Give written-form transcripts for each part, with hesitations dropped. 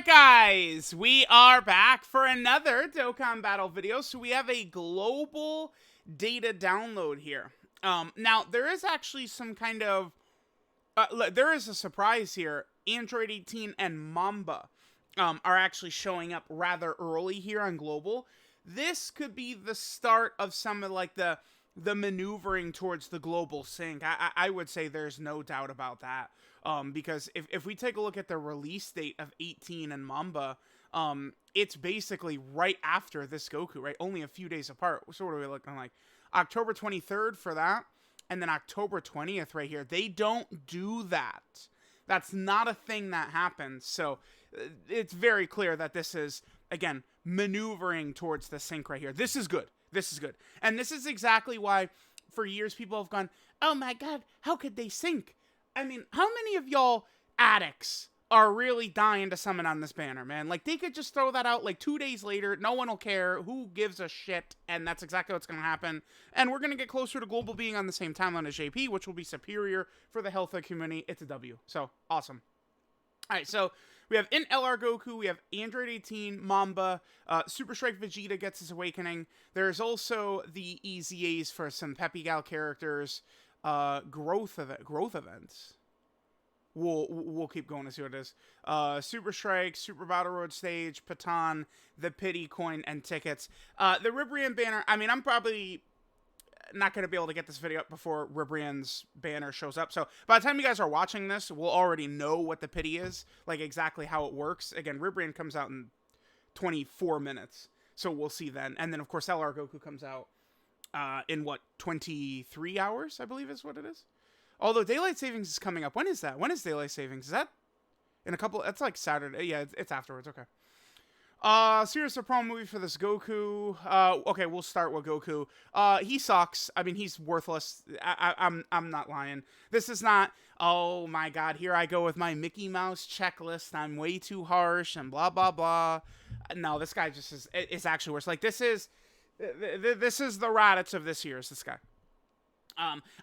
Alright guys, we are back for another Dokkan Battle video. So we have a global data download here. Now there is actually some kind of, there is a surprise here. Android 18 and Mamba are actually showing up rather early here on global. This could be the start of some of like the maneuvering towards the global sync. I would say there's no doubt about that. Because if we take a look at the release date of 18 and Mamba, it's basically right after this Goku, right? Only a few days apart. So what are we looking like? October 23rd for that, and then October 20th right here. They don't do that. That's not a thing that happens. So it's very clear that this is, again, maneuvering towards the sync right here. This is good. This is good. And this is exactly why for years people have gone, oh my god, how could they sync? I mean, how many of y'all addicts are really dying to summon on this banner, man? Like, they could just throw that out like 2 days later. No one will care. Who gives a shit? And that's exactly what's going to happen. And we're going to get closer to global being on the same timeline as JP, which will be superior for the health of the community. It's a W. So, awesome. All right, so we have INT LR Goku, we have Android 18, Mamba, Super Strike Vegeta gets his awakening. There's also the EZAs for some Peppy Gal characters. Growth events. We'll keep going to see what it is. Super Strike, Super Battle Road Stage, Patan, the Pity Coin, and tickets. The Ribrian banner, I mean, I'm probably not going to be able to get this video up before Ribrian's banner shows up. So by the time you guys are watching this, we'll already know what the Pity is, like exactly how it works. Again, Ribrian comes out in 24 minutes, so we'll see then. And then, of course, LR Goku comes out in what, 23 hours, I believe is what it is. Although Daylight Savings is coming up. When is that? When is Daylight Savings? Is that in a couple? It's like Saturday. Yeah, it's afterwards. Okay. Serious or promo movie for this Goku. Okay, we'll start with Goku. He sucks. I mean, he's worthless. I'm not lying. This is not, oh my god, here I go with my Mickey Mouse checklist. I'm way too harsh and blah, blah, blah. No, this guy just is actually worse. Like, this is the Raditz of this year, is this guy.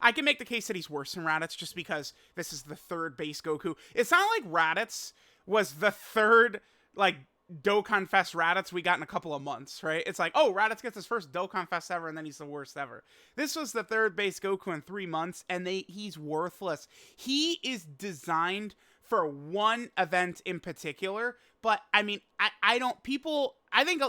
I can make the case that he's worse than Raditz just because this is the third base Goku. It's not like Raditz was the third, like, Dokkan Fest Raditz we got in a couple of months, right? It's like, oh, Raditz gets his first Dokkan Fest ever, and then he's the worst ever. This was the third base Goku in 3 months, and he's worthless. He is designed for one event in particular, but, I mean, I think,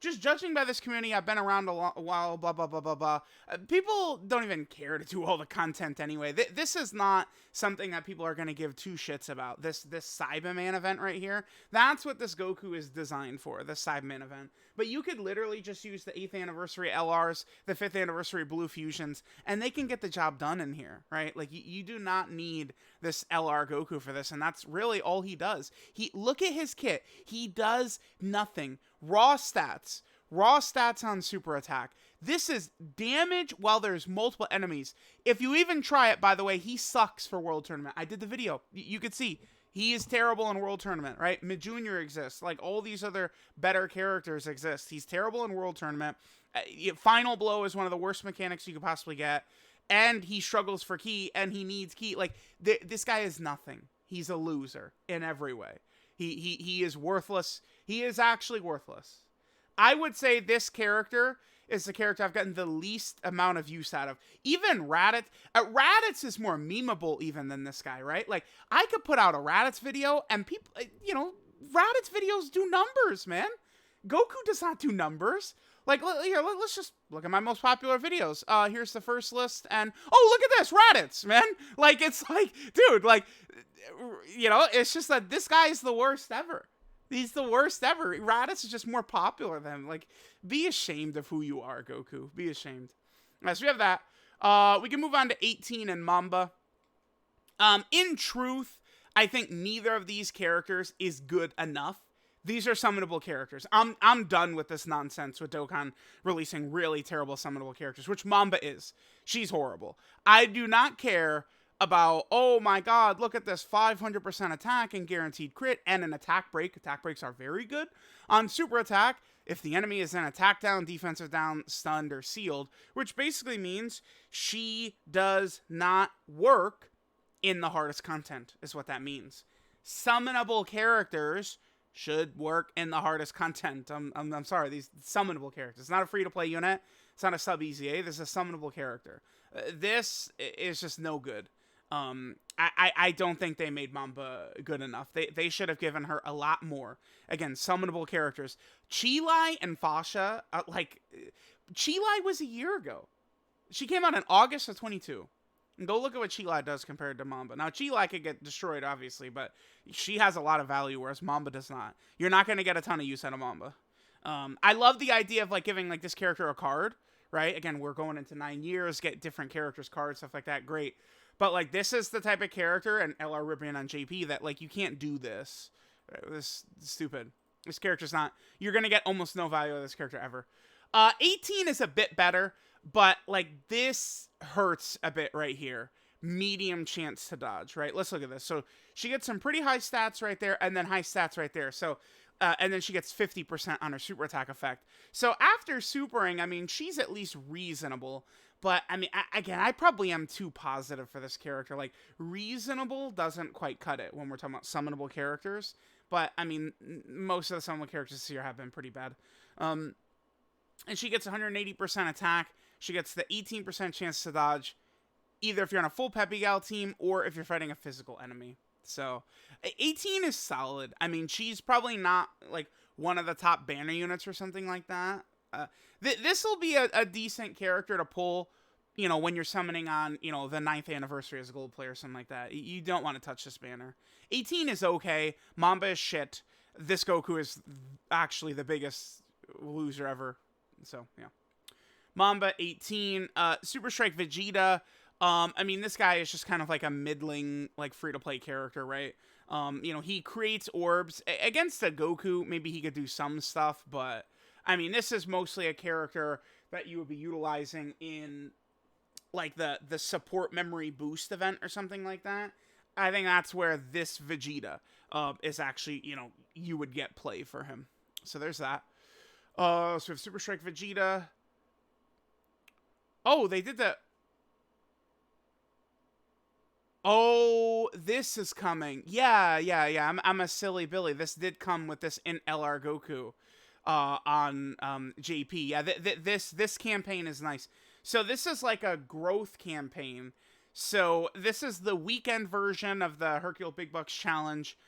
just judging by this community, I've been around a while, blah, blah, blah, blah, blah. People don't even care to do all the content anyway. This is not something that people are going to give two shits about. This Cyberman event right here, that's what this Goku is designed for, the Cyberman event. But you could literally just use the 8th anniversary LRs, the 5th anniversary Blue Fusions, and they can get the job done in here, right? Like, you do not need this LR Goku for this, and that's really all he does. Look at his kit. He does nothing. Raw stats on super attack. This is damage while there's multiple enemies. If you even try it, by the way, he sucks for World Tournament. I did the video. You could see. He is terrible in World Tournament, right? Mid Junior exists. Like, all these other better characters exist. He's terrible in World Tournament. Final Blow is one of the worst mechanics you could possibly get. And he struggles for Ki, and he needs Ki. Like, this guy is nothing. He's a loser in every way. He is worthless. He is actually worthless. I would say this character is the character I've gotten the least amount of use out of. Even Raditz. Raditz is more memeable even than this guy, right? Like, I could put out a Raditz video and people, Raditz videos do numbers, man. Goku does not do numbers. Like, here, let's just look at my most popular videos. Here's the first list, and, oh, look at this, Raditz, man. Like, it's like, dude, like, it's just that this guy is the worst ever. He's the worst ever. Raditz is just more popular than him. Like, be ashamed of who you are, Goku. Be ashamed. All right, so we have that. We can move on to 18 and Mamba. In truth, I think neither of these characters is good enough. These are summonable characters. I'm done with this nonsense with Dokkan releasing really terrible summonable characters, which Mamba is. She's horrible. I do not care about, oh my god, look at this 500% attack and guaranteed crit and an attack break. Attack breaks are very good. On super attack, if the enemy is in attack down, defensive down, stunned, or sealed, which basically means she does not work in the hardest content, is what that means. Summonable characters should work in the hardest content. I'm sorry, these summonable characters. It's not a free-to-play unit. It's not a sub-EZA. This is a summonable character. This is just no good. I don't think they made Mamba good enough. They should have given her a lot more. Again, summonable characters. Chilai and Fasha, Chilai was a year ago. She came out in August of 22. And go look at what Chilai does compared to Mamba. Now, Chilai could get destroyed, obviously, but she has a lot of value, whereas Mamba does not. You're not going to get a ton of use out of Mamba. I love the idea of, like, giving, like, this character a card, right? Again, we're going into 9 years, get different characters, cards, stuff like that. Great. But, like, this is the type of character, and LR ripping on JP, that, like, you can't do this. This is stupid. This character's not... You're going to get almost no value out of this character ever. 18 is a bit better, but, like, this hurts a bit right here. Medium chance to dodge, right? Let's look at this. So, she gets some pretty high stats right there, and then high stats right there. So, and then she gets 50% on her super attack effect. So, after supering, I mean, she's at least reasonable. But, I mean, again, I probably am too positive for this character. Like, reasonable doesn't quite cut it when we're talking about summonable characters. But, I mean, most of the summonable characters this year have been pretty bad. And she gets 180% attack. She gets the 18% chance to dodge, either if you're on a full Peppy Gal team or if you're fighting a physical enemy. So, 18 is solid. I mean, she's probably not, like, one of the top banner units or something like that. This will be a decent character to pull, you know, when you're summoning on, you know, the 9th anniversary as a gold player or something like that. You don't want to touch this banner. 18 is okay. Mamba is shit. This Goku is actually the biggest loser ever. So, yeah. Mamba, 18. Super Strike Vegeta. I mean, this guy is just kind of like a middling, like, free-to-play character, right? You know, he creates orbs. Against the Goku, maybe he could do some stuff, but... I mean, this is mostly a character that you would be utilizing in, like, the support memory boost event or something like that. I think that's where this Vegeta is actually, you know, you would get play for him. So there's that. So we have Super Strike Vegeta. Oh, they did the... Oh, this is coming. Yeah. I'm a silly Billy. This did come with this in LR Goku. On JP. Yeah, this campaign is nice. So this is like a growth campaign. So this is the weekend version of the Hercule Big Bucks challenge.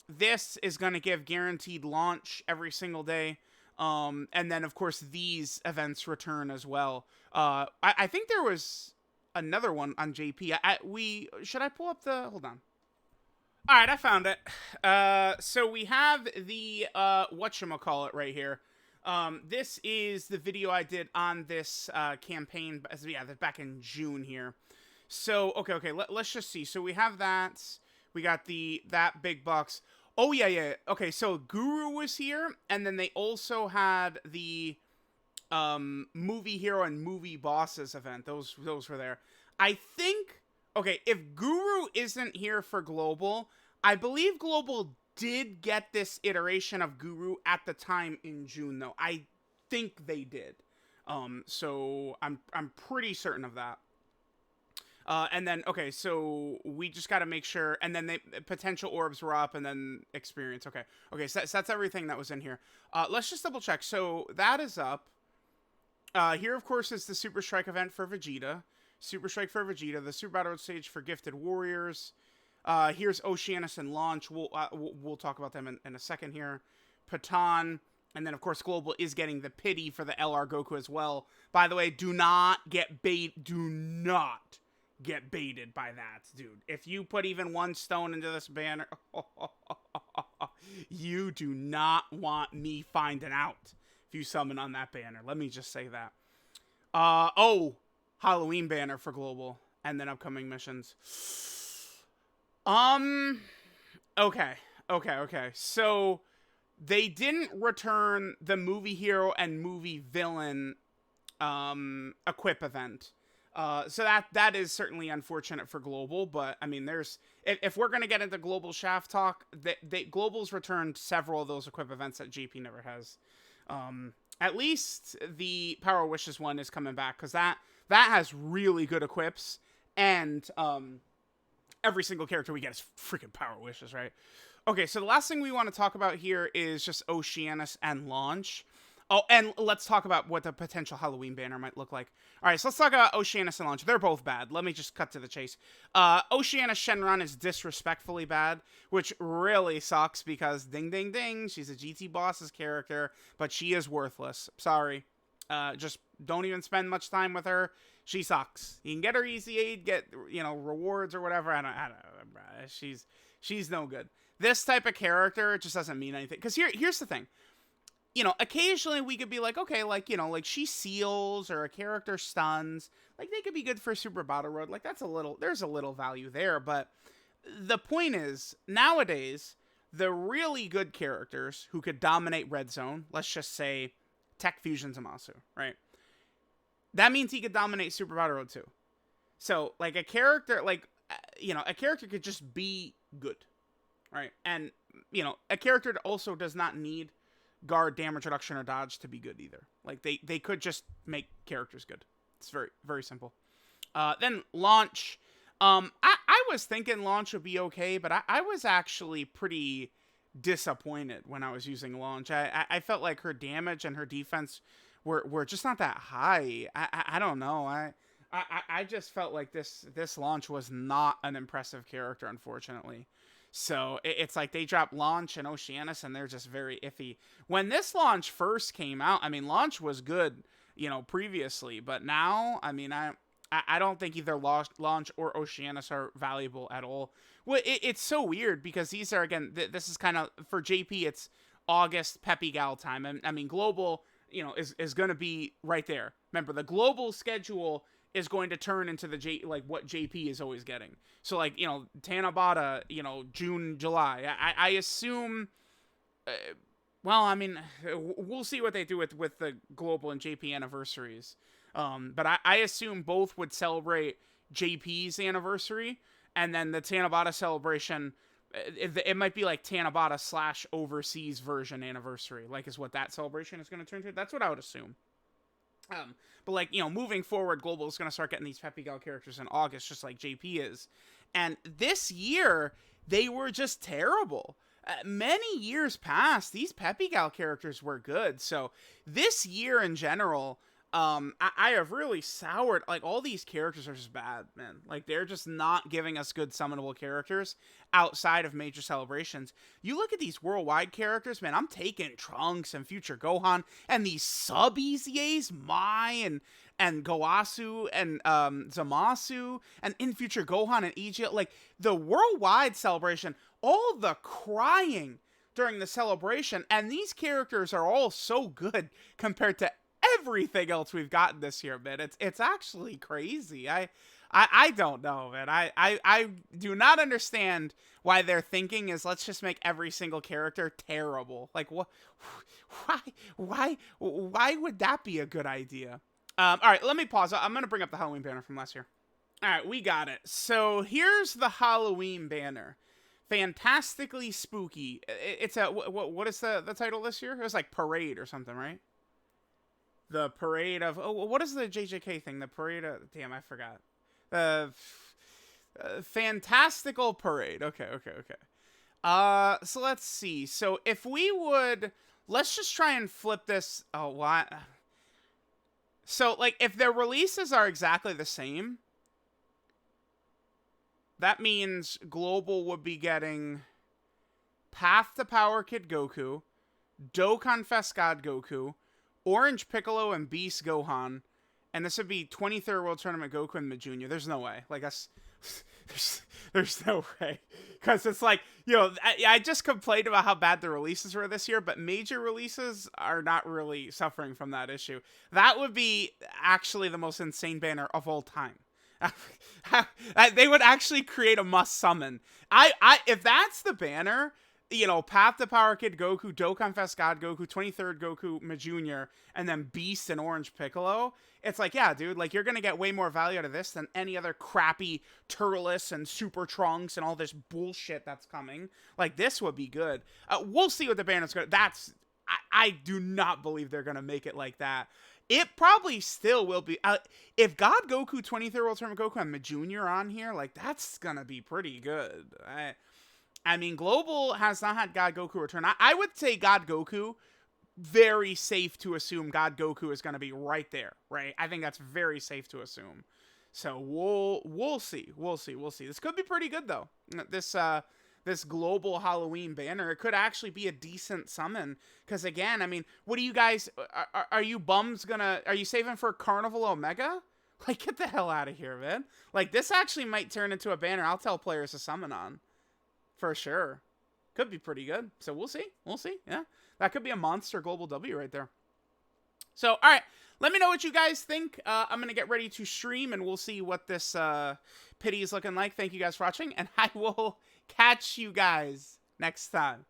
This is going to give guaranteed launch every single day. And then, of course, these events return as well. I think there was another one on JP. Should I pull up the... Hold on. All right, I found it. So we have the whatchamacallit right here. This is the video I did on this campaign. Yeah, back in June here. So okay. Let's just see. So we have that. We got that big bucks. Oh yeah. Okay, so Guru was here, and then they also had the movie hero and movie bosses event. Those were there. I think. Okay, if Guru isn't here for Global, I believe Global did get this iteration of Guru at the time in June, though. I think they did. So I'm pretty certain of that. And then, okay, so we just got to make sure, and then potential orbs were up, and then experience. Okay, so that's everything that was in here. Let's just double check. So that is up. Here, of course, is the Super Strike event for Vegeta. Super Strike for Vegeta, the Super Battle stage for Gifted Warriors. Here's Oceanus and Launch. We'll talk about them in a second here. Patan, and then of course Global is getting the pity for the LR Goku as well. By the way, do not get baited by that, dude. If you put even one stone into this banner, you do not want me finding out if you summon on that banner. Let me just say that. Halloween banner for Global, and then upcoming missions. Okay. So they didn't return the movie hero and movie villain equip event. So that is certainly unfortunate for Global, but I mean, if we're gonna get into Global Shaft talk, Global's returned several of those equip events that JP never has. At least the Power Wishes one is coming back, because that has really good equips, and every single character we get is freaking Power Wishes, right? Okay, so the last thing we want to talk about here is just Oceanus and launch. Oh, and let's talk about what the potential Halloween banner might look like. All right, so let's talk about Oceanus and launch. They're both bad. Let me just cut to the chase. Oceanus Shenron is disrespectfully bad, which really sucks because ding, ding, ding, she's a GT Boss's character, but she is worthless. Sorry. Just don't even spend much time with her. She sucks. You can get her easy aid, get, rewards or whatever. I don't know. She's no good. This type of character just doesn't mean anything. Because here's the thing. Occasionally we could be like, okay, like she seals or a character stuns. Like, they could be good for Super Battle Road. Like, there's a little value there. But the point is, nowadays, the really good characters who could dominate Red Zone, let's just say Tech Fusion Zamasu, right? That means he could dominate Super Battle Road too. So, like, a character could just be good, right? And, a character also does not need guard, damage reduction, or dodge to be good either. Like, they could just make characters good. It's very, very simple. Then launch. I was thinking launch would be okay, but I was actually pretty disappointed when I was using launch. I felt like her damage and her defense were just not that high. I don't know. I just felt like this launch was not an impressive character, unfortunately. So it's like they dropped launch and Oceanus, and they're just very iffy. When this launch first came out, I mean, launch was good, previously, but now, I mean, I don't think either launch or Oceanus are valuable at all. Well, it's so weird because these are, again, this is kind of, for JP, it's August Peppy Gal time. And I mean, global, is going to be right there. Remember, the global schedule is going to turn into what JP is always getting. So, like, Tanabata, June, July. I assume, well, I mean, we'll see what they do with the global and JP anniversaries. But I assume both would celebrate JP's anniversary, and then the Tanabata celebration, it might be like Tanabata / overseas version anniversary, like, is what that celebration is going to turn to. That's what I would assume. But, like, moving forward, Global is going to start getting these Peppy Gal characters in August, just like JP is. And this year, they were just terrible. Many years past, these Peppy Gal characters were good. So this year in general, I have really soured. Like, all these characters are just bad, man. Like, they're just not giving us good summonable characters outside of major celebrations. You look at these worldwide characters, man, I'm taking Trunks and Future Gohan, and these sub-EZAs, Mai and Goasu and Zamasu, and in Future Gohan and EG. Like, the worldwide celebration, all the crying during the celebration, and these characters are all so good compared to everything else we've gotten this year, man. It's actually crazy. I don't know, man. I do not understand why their thinking is, let's just make every single character terrible. Like, why would that be a good idea? All right, let me pause. I'm gonna bring up the Halloween banner from last year. All right, we got it. So here's the Halloween banner. Fantastically spooky. It's a what is the title this year? It was like Parade or something, right? The parade of, what is the JJK thing? The parade of, damn, I forgot. Fantastical parade. Okay. So let's see. So if we would, let's just try and flip this. Oh, what? So, like, if their releases are exactly the same, that means Global would be getting Path to Power Kid Goku, Dokkan Fest God Goku, Orange Piccolo and Beast Gohan, and this would be 23rd World Tournament Goku and Mid Junior. There's no way. Like, there's no way. Because it's like, I just complained about how bad the releases were this year, but major releases are not really suffering from that issue. That would be actually the most insane banner of all time. They would actually create a must summon. If that's the banner, Path to Power Kid Goku, Dokkan Fest God Goku, 23rd Goku Mid Junior, and then Beast and Orange Piccolo, it's like, yeah, dude, like, you're gonna get way more value out of this than any other crappy Turles and Super Trunks and all this bullshit that's coming. Like, this would be good. We'll see what the banner's gonna. I do not believe they're gonna make it like that. It probably still will be. If God Goku, 23rd World Tournament Goku, and Mid Junior on here, like, that's gonna be pretty good. I mean, Global has not had God Goku return. I would say God Goku, very safe to assume God Goku is going to be right there, right? I think that's very safe to assume. So we'll see. We'll see. We'll see. This could be pretty good though. This global Halloween banner, it could actually be a decent summon. Because again, I mean, what do you guys, are you bums are you saving for Carnival Omega? Like, get the hell out of here, man. Like, this actually might turn into a banner I'll tell players to summon on. For sure. Could be pretty good. So we'll see. We'll see. Yeah. That could be a monster global W right there. So, all right. Let me know what you guys think. I'm going to get ready to stream, and we'll see what this pity is looking like. Thank you guys for watching, and I will catch you guys next time.